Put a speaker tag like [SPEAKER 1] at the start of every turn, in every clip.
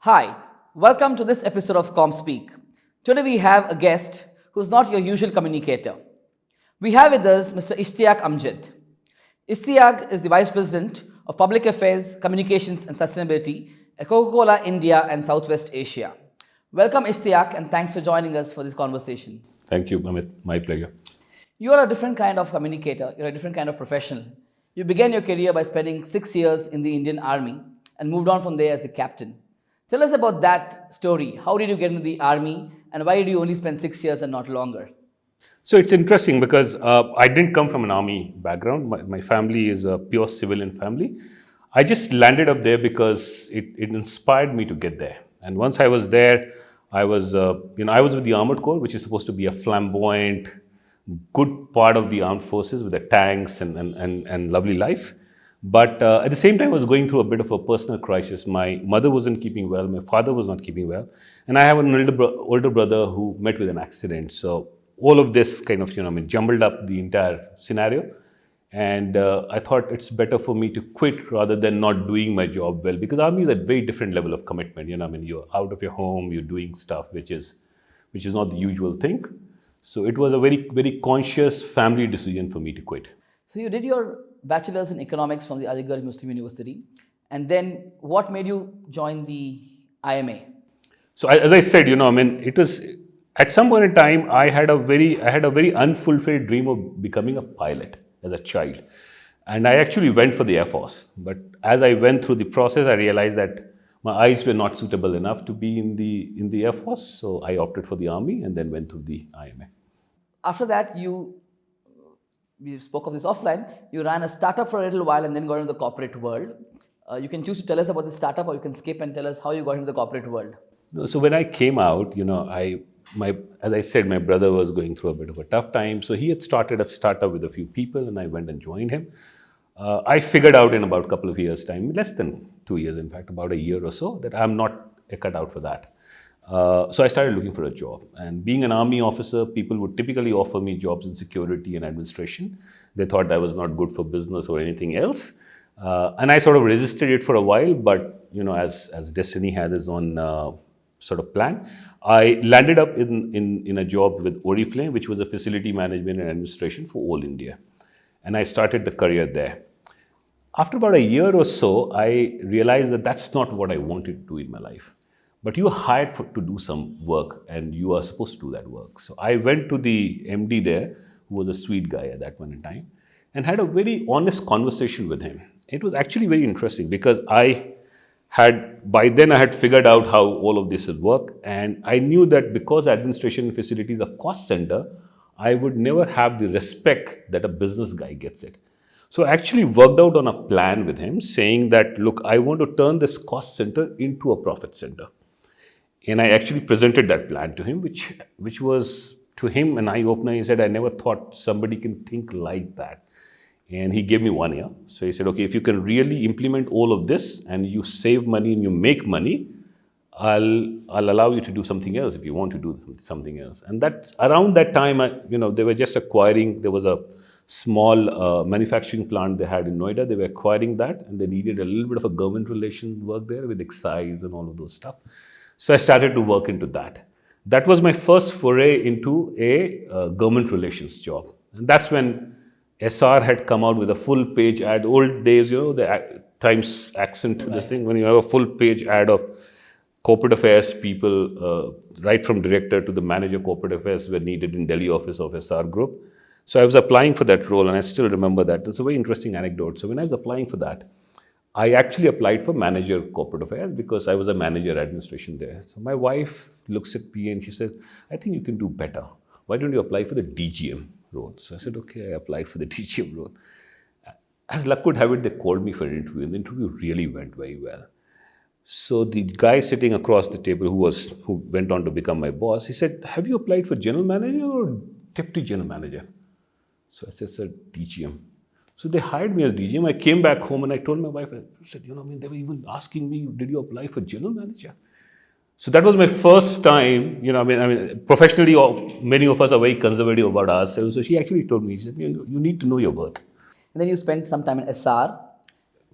[SPEAKER 1] Hi, welcome to this episode of ComSpeak. Today we have a guest who's not your usual communicator. We have with us Mr. Ishteyaque Amjad. Ishteyaque is the Vice President of Public Affairs, Communications and Sustainability at Coca-Cola India and Southwest Asia. Welcome Ishteyaque and thanks for joining us for this conversation.
[SPEAKER 2] Thank you, Amith. My pleasure.
[SPEAKER 1] You are a different kind of communicator. You're a different kind of professional. You began your career by spending 6 years in the Indian Army and moved on from there as a captain. Tell us about that story. How did you get into the army and why did you only spend 6 years and not longer?
[SPEAKER 2] So it's interesting because I didn't come from an army background. My family is a pure civilian family. I just landed up there because it inspired me to get there. And once I was there, I was with the Armored Corps, which is supposed to be a flamboyant, good part of the armed forces with the tanks and lovely life. But at the same time, I was going through a bit of a personal crisis. My mother wasn't keeping well. My father was not keeping well. And I have an older brother who met with an accident. So all of this kind of, jumbled up the entire scenario. And I thought it's better for me to quit rather than not doing my job well. Because army is a very different level of commitment. You're out of your home, you're doing stuff which is not the usual thing. So it was a very, very conscious family decision for me to quit.
[SPEAKER 1] So you did your bachelor's in economics from the Aligarh Muslim University. And then what made you join the IMA?
[SPEAKER 2] So as I said, it was at some point in time, I had a very unfulfilled dream of becoming a pilot as a child. And I actually went for the Air Force. But as I went through the process, I realized that my eyes were not suitable enough to be in the Air Force. So I opted for the Army and then went through the IMA.
[SPEAKER 1] After that, we spoke of this offline, you ran a startup for a little while and then got into the corporate world. You can choose to tell us about the startup or you can skip and tell us how you got into the corporate world.
[SPEAKER 2] No, so when I came out, as I said, my brother was going through a bit of a tough time. So he had started a startup with a few people and I went and joined him. I figured out in about a couple of years' time, less than 2 years, in fact, about a year or so, that I'm not cut out for that. So I started looking for a job. And being an army officer, people would typically offer me jobs in security and administration. They thought I was not good for business or anything else. And I sort of resisted it for a while, but as destiny has its own sort of plan, I landed up in a job with Oriflame, which was a facility management and administration for all India. And I started the career there. After about a year or so, I realized that that's not what I wanted to do in my life. But you are hired to do some work and you are supposed to do that work. So I went to the MD there, who was a sweet guy at that point in time, and had a very honest conversation with him. It was actually very interesting because by then I had figured out how all of this would work. And I knew that because administration facility is a cost center, I would never have the respect that a business guy gets it. So I actually worked out on a plan with him saying that, look, I want to turn this cost center into a profit center. And I actually presented that plan to him, which was to him an eye-opener. He said, I never thought somebody can think like that. And he gave me 1 year. So he said, okay, if you can really implement all of this and you save money and you make money, I'll allow you to do something else if you want to do something else. And that around that time, they were just acquiring, there was a small manufacturing plant they had in Noida. They were acquiring that and they needed a little bit of a government relations work there with excise and all of those stuff. So I started to work into that. That was my first foray into a government relations job. And that's when SR had come out with a full page ad. Old days, the Times accent to this thing, when you have a full page ad of corporate affairs people, right from director to the manager corporate affairs were needed in Delhi office of SR Group. So I was applying for that role and I still remember that. It's a very interesting anecdote. So when I was applying for that, I actually applied for manager corporate affairs because I was a manager administration there. So my wife looks at me and she says, I think you can do better. Why don't you apply for the DGM role? So I said, okay, I applied for the DGM role. As luck would have it, they called me for an interview and the interview really went very well. So the guy sitting across the table who went on to become my boss, he said, have you applied for general manager or deputy general manager? So I said, sir, DGM. So they hired me as DGM. I came back home and I told my wife, I said, they were even asking me, did you apply for general manager? So that was my first time, professionally, many of us are very conservative about ourselves. So she actually told me, she said, you need to know your worth.
[SPEAKER 1] And then you spent some time in SR.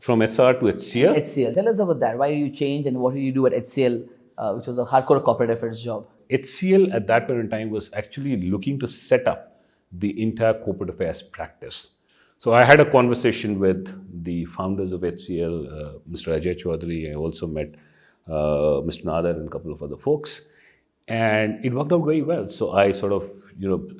[SPEAKER 2] From SR to HCL.
[SPEAKER 1] HCL. Tell us about that. Why did you change and what did you do at HCL, which was a hardcore corporate affairs job?
[SPEAKER 2] HCL at that point in time was actually looking to set up the entire corporate affairs practice. So I had a conversation with the founders of HCL, Mr. Ajay Chaudhary. I also met Mr. Nadar and a couple of other folks. And it worked out very well. So I sort of,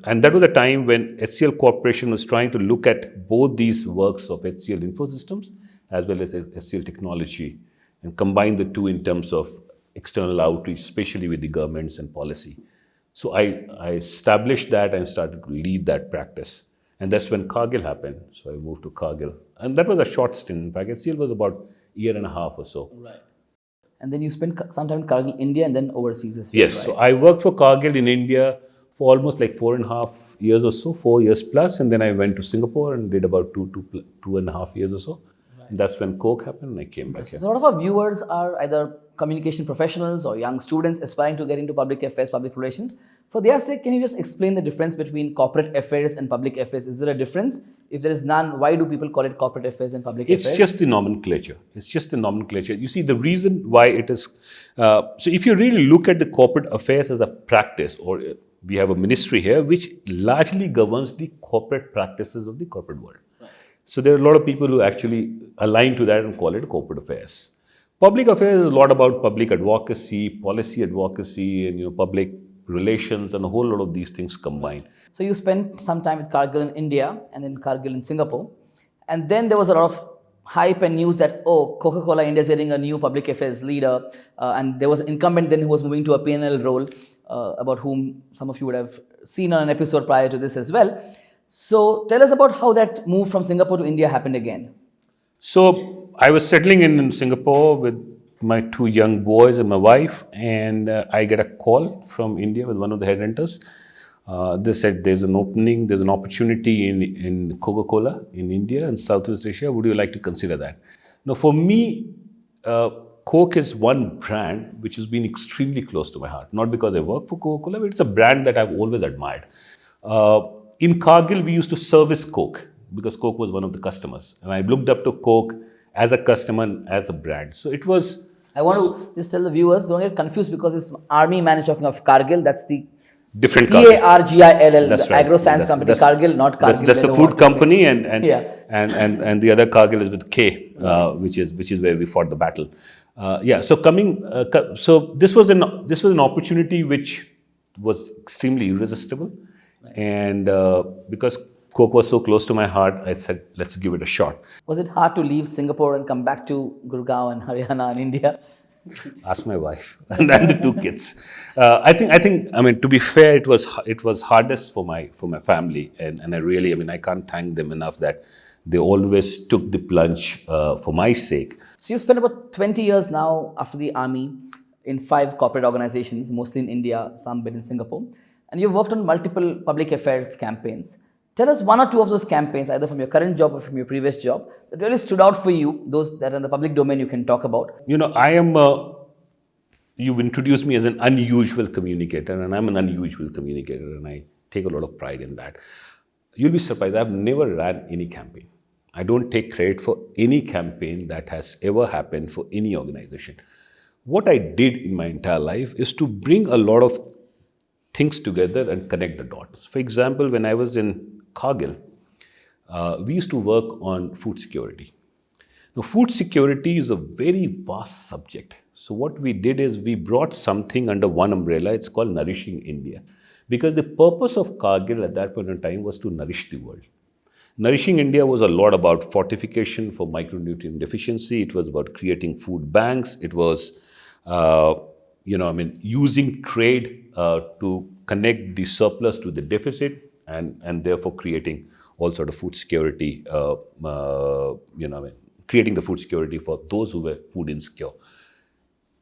[SPEAKER 2] and that was a time when HCL Corporation was trying to look at both these works of HCL Infosystems as well as HCL Technology and combine the two in terms of external outreach, especially with the governments and policy. So I established that and started to lead that practice. And that's when Cargill happened. So I moved to Cargill. And that was a short stint. In fact, HCL was about a year and a half or so.
[SPEAKER 1] Right. And then you spent some time in Cargill, India, and then overseas as well.
[SPEAKER 2] Yes.
[SPEAKER 1] Right?
[SPEAKER 2] So I worked for Cargill in India for almost like 4.5 years or so, 4 years plus. And then I went to Singapore and did about 2.5 years or so. Right. And that's when Coke happened and I came back here.
[SPEAKER 1] So a lot of our viewers are either communication professionals or young students aspiring to get into public affairs, public relations. For their sake, can you just explain the difference between corporate affairs and public affairs? Is there a difference? If there is none, why do people call it corporate affairs and public affairs?
[SPEAKER 2] It's just the nomenclature. It's just the nomenclature. You see, the reason why it is... so if you really look at the corporate affairs as a practice, or we have a ministry here, which largely governs the corporate practices of the corporate world. Right. So there are a lot of people who actually align to that and call it corporate affairs. Public affairs is a lot about public advocacy, policy advocacy, and public relations, and a whole lot of these things combined.
[SPEAKER 1] So you spent some time with Cargill in India and then Cargill in Singapore. And then there was a lot of hype and news that, Coca-Cola India is getting a new public affairs leader. And there was an incumbent then who was moving to a P&L role, about whom some of you would have seen on an episode prior to this as well. So tell us about how that move from Singapore to India happened again.
[SPEAKER 2] So I was settling in Singapore with my 2 young boys and my wife, and I get a call from India with one of the headhunters. They said there's an opening, there's an opportunity in Coca-Cola in India and Southeast Asia. Would you like to consider that? Now, for me, Coke is one brand which has been extremely close to my heart. Not because I work for Coca-Cola, but it's a brand that I've always admired. In Cargill, we used to service Coke because Coke was one of the customers. And I looked up to Coke as a customer and as a brand. So it was...
[SPEAKER 1] I want to just tell the viewers, don't get confused because it's Army man is talking of Cargill. That's the
[SPEAKER 2] different
[SPEAKER 1] Cargill,
[SPEAKER 2] that's
[SPEAKER 1] the
[SPEAKER 2] right.
[SPEAKER 1] agro science company. Cargill, not Cargill.
[SPEAKER 2] That's the food company, and the other Cargill is with K,
[SPEAKER 1] right.
[SPEAKER 2] which is where we fought the battle. So this was an opportunity which was extremely irresistible, right. And because Coke was so close to my heart, I said, let's give it a shot.
[SPEAKER 1] Was it hard to leave Singapore and come back to Gurgaon and Haryana and India?
[SPEAKER 2] Ask my wife and the 2 kids. I think. To be fair, it was hardest for my family, and I can't thank them enough that they always took the plunge for my sake.
[SPEAKER 1] So you spent about 20 years now after the army in 5 corporate organizations, mostly in India, some bit in Singapore, and you've worked on multiple public affairs campaigns. Tell us 1 or 2 of those campaigns, either from your current job or from your previous job, that really stood out for you, those that are in the public domain you can talk about.
[SPEAKER 2] You've introduced me as an unusual communicator, and I'm an unusual communicator, and I take a lot of pride in that. You'll be surprised, I've never ran any campaign. I don't take credit for any campaign that has ever happened for any organization. What I did in my entire life is to bring a lot of things together and connect the dots. For example, when I was in Cargill, we used to work on food security. Now, food security is a very vast subject. So what we did is we brought something under one umbrella. It's called Nourishing India. Because the purpose of Cargill at that point in time was to nourish the world. Nourishing India was a lot about fortification for micronutrient deficiency. It was about creating food banks. It was, using trade to connect the surplus to the deficit, and therefore creating all sort of food security, creating the food security for those who were food insecure.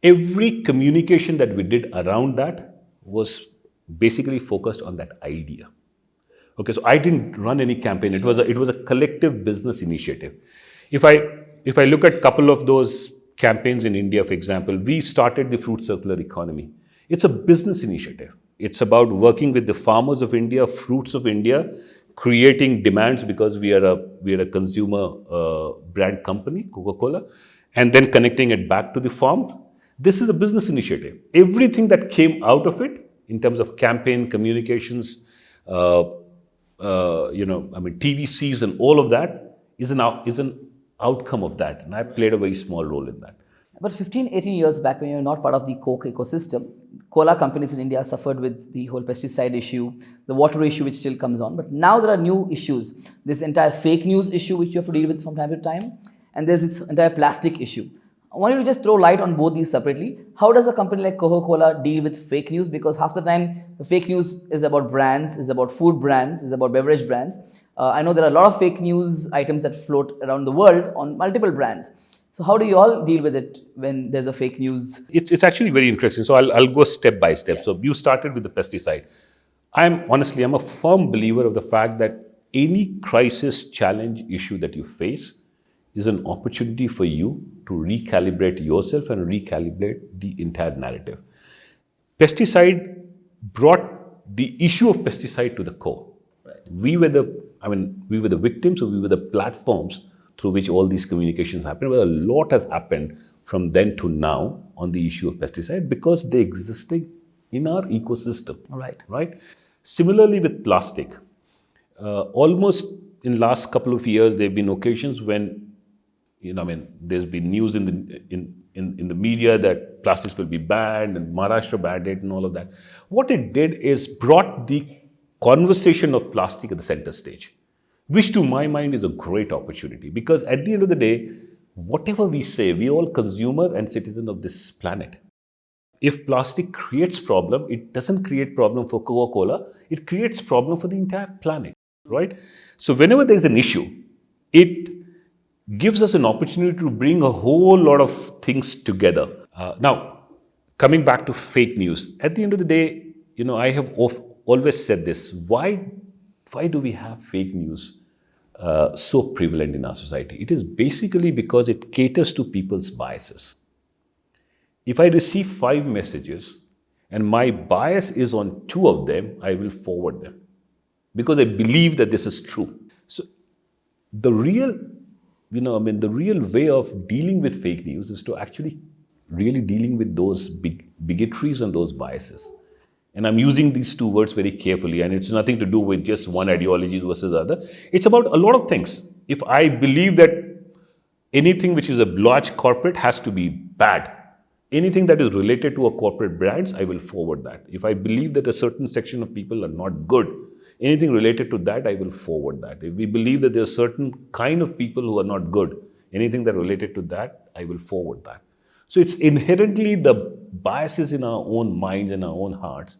[SPEAKER 2] Every communication that we did around that was basically focused on that idea. Okay, so I didn't run any campaign. It was a collective business initiative. If I look at a couple of those campaigns in India, for example, we started the fruit circular economy. It's a business initiative. It's about working with the farmers of India, fruits of India, creating demands because we are a consumer brand company, Coca-Cola, and then connecting it back to the farm. This is a business initiative. Everything that came out of it in terms of campaign, communications, TVCs and all of that is an outcome of that. And I played a very small role in that.
[SPEAKER 1] But 15, 18 years back, when you were not part of the Coke ecosystem, cola companies in India suffered with the whole pesticide issue, the water issue, which still comes on. But now there are new issues. This entire fake news issue, which you have to deal with from time to time, and there's this entire plastic issue. I want you to just throw light on both these separately. How does a company like Coca-Cola deal with fake news? Because half the time, the fake news is about brands, is about food brands, is about beverage brands. I know there are a lot of fake news items that float around the world on multiple brands. So how do you all deal with it when there's a fake news?
[SPEAKER 2] It's actually very interesting. So I'll go step by step. Yeah. So you started with the pesticide. I'm a firm believer of the fact that any crisis, challenge, issue that you face is an opportunity for you to recalibrate yourself and recalibrate the entire narrative. Pesticide brought the issue of pesticide to the core. Right. We were the victims, or we were the platforms through which all these communications happened. But a lot has happened from then to now on the issue of pesticide because they existed in our ecosystem. Right. Similarly with plastic, almost in last couple of years, there have been occasions when there's been news in the media that plastics will be banned and Maharashtra banned it and all of that. What it did is brought the conversation of plastic at the center stage, which to my mind is a great opportunity because at the end of the day, whatever we say, we are all consumer and citizen of this planet. If plastic creates problem, it doesn't create problem for Coca-Cola, it creates problem for the entire planet, right? So whenever there's an issue, it gives us an opportunity to bring a whole lot of things together. Now, coming back to fake news, at the end of the day, I have always said this, why do we have fake news so prevalent in our society? It is basically because it caters to people's biases. If I receive 5 messages and my bias is on 2 of them, I will forward them because I believe that this is true. So the real way of dealing with fake news is to actually really dealing with those bigotries and those biases. And I'm using these 2 words very carefully, and it's nothing to do with just one ideology versus the other. It's about a lot of things. If I believe that anything which is a large corporate has to be bad, anything that is related to a corporate brands, I will forward that. If I believe that a certain section of people are not good, anything related to that, I will forward that. If we believe that there are certain kind of people who are not good, anything that related to that, I will forward that. So it's inherently the biases in our own minds and our own hearts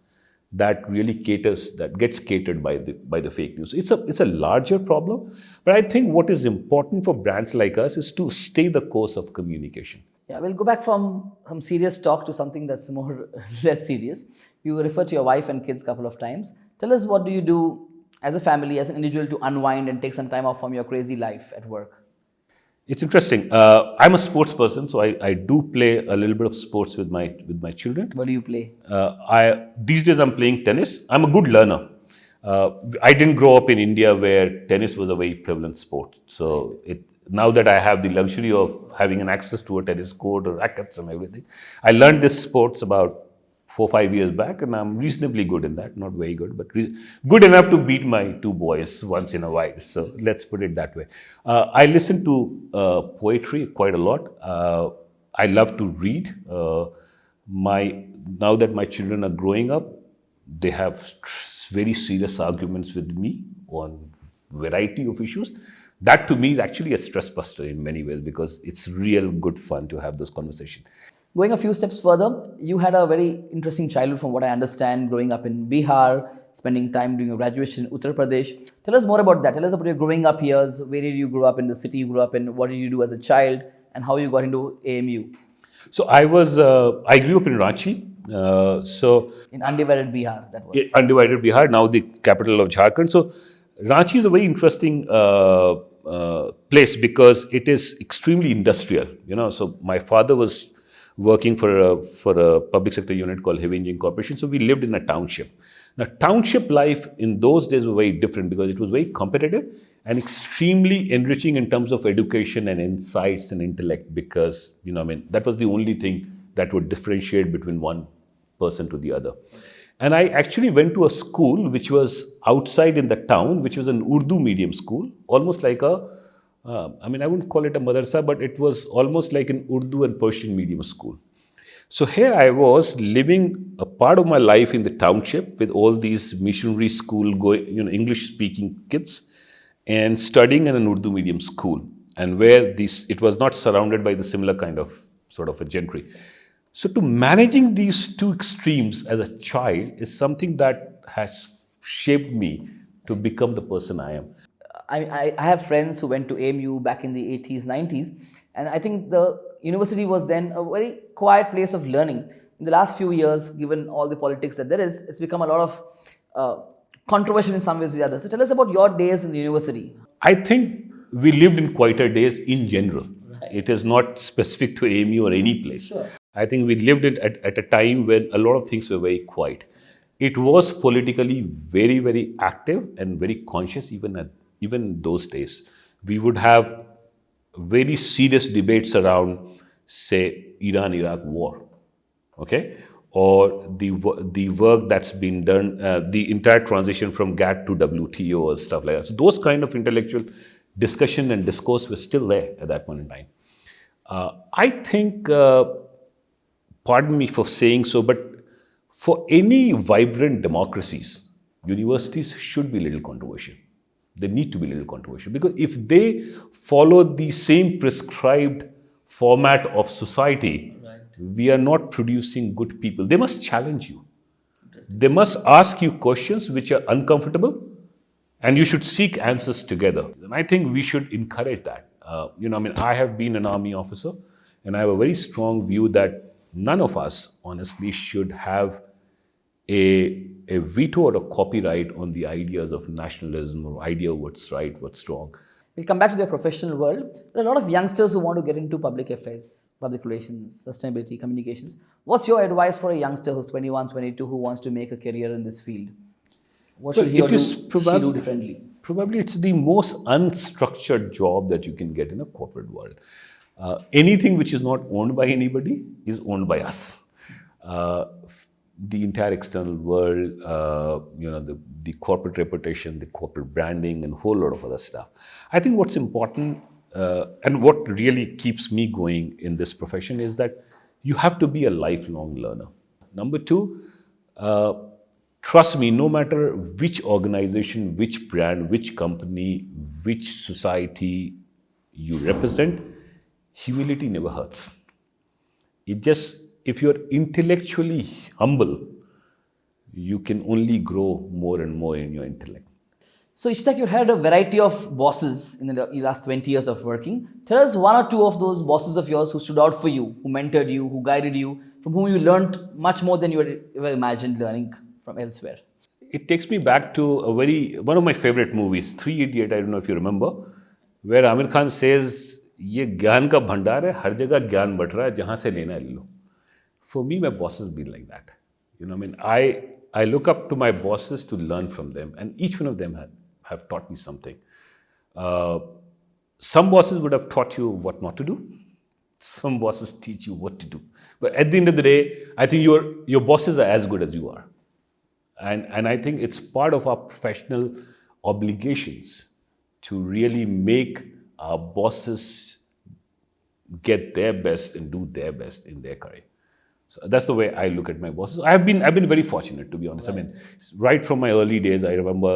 [SPEAKER 2] that really gets catered by the fake news. It's a larger problem, but I think what is important for brands like us is to stay the course of communication.
[SPEAKER 1] Yeah, we'll go back from some serious talk to something that's less serious. You referred to your wife and kids a couple of times. Tell us, what do you do as a family, as an individual, to unwind and take some time off from your crazy life at work?
[SPEAKER 2] It's interesting. I'm a sports person, so I do play a little bit of sports with my children.
[SPEAKER 1] What do you play?
[SPEAKER 2] These days I'm playing tennis. I'm a good learner. I didn't grow up in India where tennis was a very prevalent sport. So now that I have the luxury of having an access to a tennis court or rackets and everything, I learned this sports about 4 or 5 years back, and I'm reasonably good in that. Not very good, but good enough to beat my 2 boys once in a while. So let's put it that way. I listen to poetry quite a lot. I love to read. Now that my children are growing up, they have very serious arguments with me on variety of issues. That to me is actually a stress buster in many ways because it's real good fun to have those conversations.
[SPEAKER 1] Going a few steps further, you had a very interesting childhood from what I understand, growing up in Bihar, spending time doing your graduation in Uttar Pradesh. Tell us more about that. Tell us about your growing up years. Where did you grow up in the city you grew up in? What did you do as a child? And how you got into AMU?
[SPEAKER 2] So I grew up in Ranchi.
[SPEAKER 1] In undivided Bihar, that was.
[SPEAKER 2] Undivided Bihar, now the capital of Jharkhand. So Ranchi is a very interesting place because it is extremely industrial. So my father was working for a public sector unit called Heavy Engineering Corporation. So we lived in a township. Now, township life in those days was very different because it was very competitive and extremely enriching in terms of education and insights and intellect, because, that was the only thing that would differentiate between one person to the other. And I actually went to a school which was outside in the town, which was an Urdu medium school, almost like I wouldn't call it a madrasa, but it was almost like an Urdu and Persian medium school. So here I was living a part of my life in the township with all these missionary school going, English speaking kids, and studying in an Urdu medium school, and where it was not surrounded by the similar kind of sort of a gentry. So to managing these two extremes as a child is something that has shaped me to become the person I am.
[SPEAKER 1] I have friends who went to AMU back in the 80s, 90s, and I think the university was then a very quiet place of learning. In the last few years, given all the politics that there is, it's become a lot of controversial in some ways or the other. So tell us about your days in the university.
[SPEAKER 2] I think we lived in quieter days in general. Right. It is not specific to AMU or any place. Sure. I think we lived at a time when a lot of things were very quiet. It was politically very, very active and very conscious even in those days. We would have very serious debates around, say, Iran-Iraq war, okay? Or the work that's been done, the entire transition from GATT to WTO or stuff like that. So those kind of intellectual discussion and discourse were still there at that point in time. I think, pardon me for saying so, but for any vibrant democracies, universities should be a little controversial. They need to be a little controversial, because if they follow the same prescribed format of society, right, we are not producing good people. They must challenge you. They must ask you questions which are uncomfortable, and you should seek answers together. And I think we should encourage that. I have been an army officer, and I have a very strong view that none of us, honestly, should have a veto or a copyright on the ideas of nationalism or idea of what's right, what's wrong.
[SPEAKER 1] We'll come back to the professional world. There are a lot of youngsters who want to get into public affairs, public relations, sustainability, communications. What's your advice for a youngster who's 21, 22, who wants to make a career in this field? What should he or she do differently?
[SPEAKER 2] Probably it's the most unstructured job that you can get in a corporate world. Anything which is not owned by anybody is owned by us. The entire external world, the corporate reputation, the corporate branding, and a whole lot of other stuff. I think what's important and what really keeps me going in this profession is that you have to be a lifelong learner. Number two, trust me, no matter which organization, which brand, which company, which society you represent, humility never hurts. If you're intellectually humble, you can only grow more and more in your intellect.
[SPEAKER 1] So Ishteyaque, you had a variety of bosses in the last 20 years of working. Tell us one or two of those bosses of yours who stood out for you, who mentored you, who guided you, from whom you learned much more than you had ever imagined learning from elsewhere.
[SPEAKER 2] It takes me back to one of my favorite movies, 3 Idiots, I don't know if you remember, where Amir Khan says, "Ye gyan ka bhandar hai, har jagah gyan bant raha hai, jahan se lena hai le lo." For me, my bosses been like that. I look up to my bosses to learn from them, and each one of them have taught me something. Some bosses would have taught you what not to do. Some bosses teach you what to do. But at the end of the day, I think your bosses are as good as you are. And I think it's part of our professional obligations to really make our bosses get their best and do their best in their career. So that's the way I look at my bosses. I've been very fortunate, to be honest. Right. Right from my early days, I remember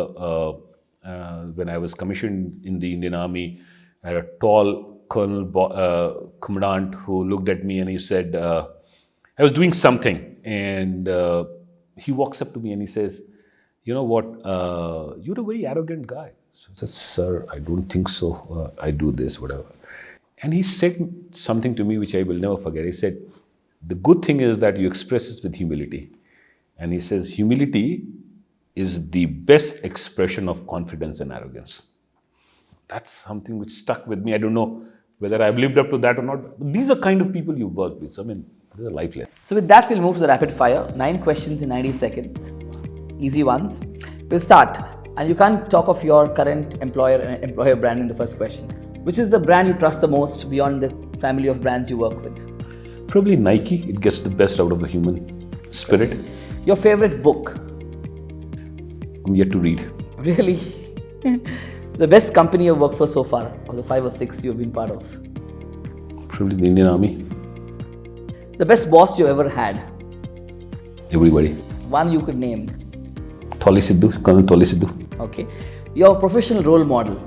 [SPEAKER 2] when I was commissioned in the Indian Army, I had a tall commandant who looked at me and he said, I was doing something, and he walks up to me and he says, "You know what, you're a very arrogant guy." So I said, "Sir, I don't think so. I do this, whatever." And he said something to me which I will never forget. He said, "The good thing is that you express this with humility." And he says, "Humility is the best expression of confidence and arrogance." That's something which stuck with me. I don't know whether I've lived up to that or not. But these are kind of people you work with. This is a life lesson.
[SPEAKER 1] So with that, we'll move to the rapid fire. 9 questions in 90 seconds. Easy ones. We'll start. And you can't talk of your current employer and employer brand in the first question. Which is the brand you trust the most beyond the family of brands you work with?
[SPEAKER 2] Probably Nike. It gets the best out of the human spirit.
[SPEAKER 1] Your favorite book?
[SPEAKER 2] I'm yet to read.
[SPEAKER 1] Really? The best company you've worked for so far, of the 5 or 6 you've been part of?
[SPEAKER 2] Probably the Indian Army.
[SPEAKER 1] The best boss you ever had?
[SPEAKER 2] Everybody.
[SPEAKER 1] One you could name.
[SPEAKER 2] Colonel Toli Sidhu.
[SPEAKER 1] Okay. Your professional role model?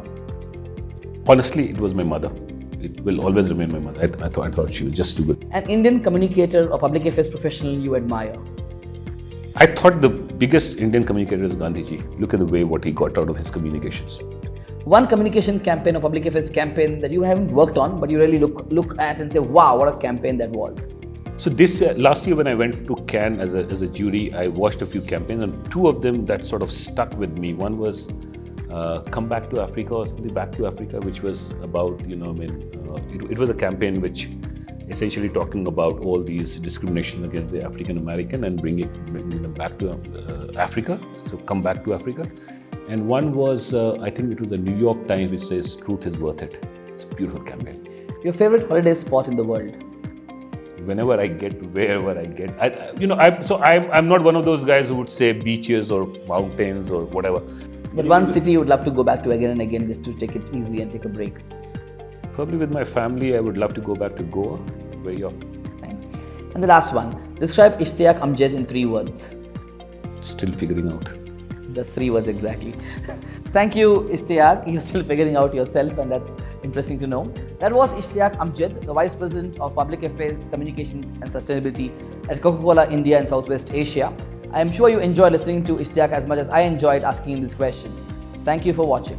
[SPEAKER 2] Honestly, it was my mother. It will always remain my mother. I thought she was just too good.
[SPEAKER 1] An Indian communicator or public affairs professional you admire?
[SPEAKER 2] I thought the biggest Indian communicator is Gandhiji. Look at the way what he got out of his communications.
[SPEAKER 1] One communication campaign or public affairs campaign that you haven't worked on, but you really look at and say, wow, what a campaign that was.
[SPEAKER 2] So this last year when I went to Cannes as a jury, I watched a few campaigns, and 2 of them that sort of stuck with me. One was Come Back to Africa or something, Back to Africa, which was about, it was a campaign which essentially talking about all these discrimination against the African American and bringing them back to Africa. So Come Back to Africa. And one was, I think it was the New York Times, which says Truth is Worth It. It's a beautiful campaign.
[SPEAKER 1] Your favorite holiday spot in the world?
[SPEAKER 2] Whenever I get, wherever I get, I'm not one of those guys who would say beaches or mountains or whatever.
[SPEAKER 1] But one city you would love to go back to again and again just to take it easy and take a break?
[SPEAKER 2] Probably with my family, I would love to go back to Goa very often.
[SPEAKER 1] Thanks. And the last one, describe Ishteyaque Amjad in 3 words.
[SPEAKER 2] Still figuring out.
[SPEAKER 1] That's 3 words exactly. Thank you, Ishteyaque. You're still figuring out yourself, and that's interesting to know. That was Ishteyaque Amjad, the Vice President of Public Affairs, Communications and Sustainability at Coca-Cola India and Southwest Asia. I am sure you enjoyed listening to Ishteyaque as much as I enjoyed asking him these questions. Thank you for watching.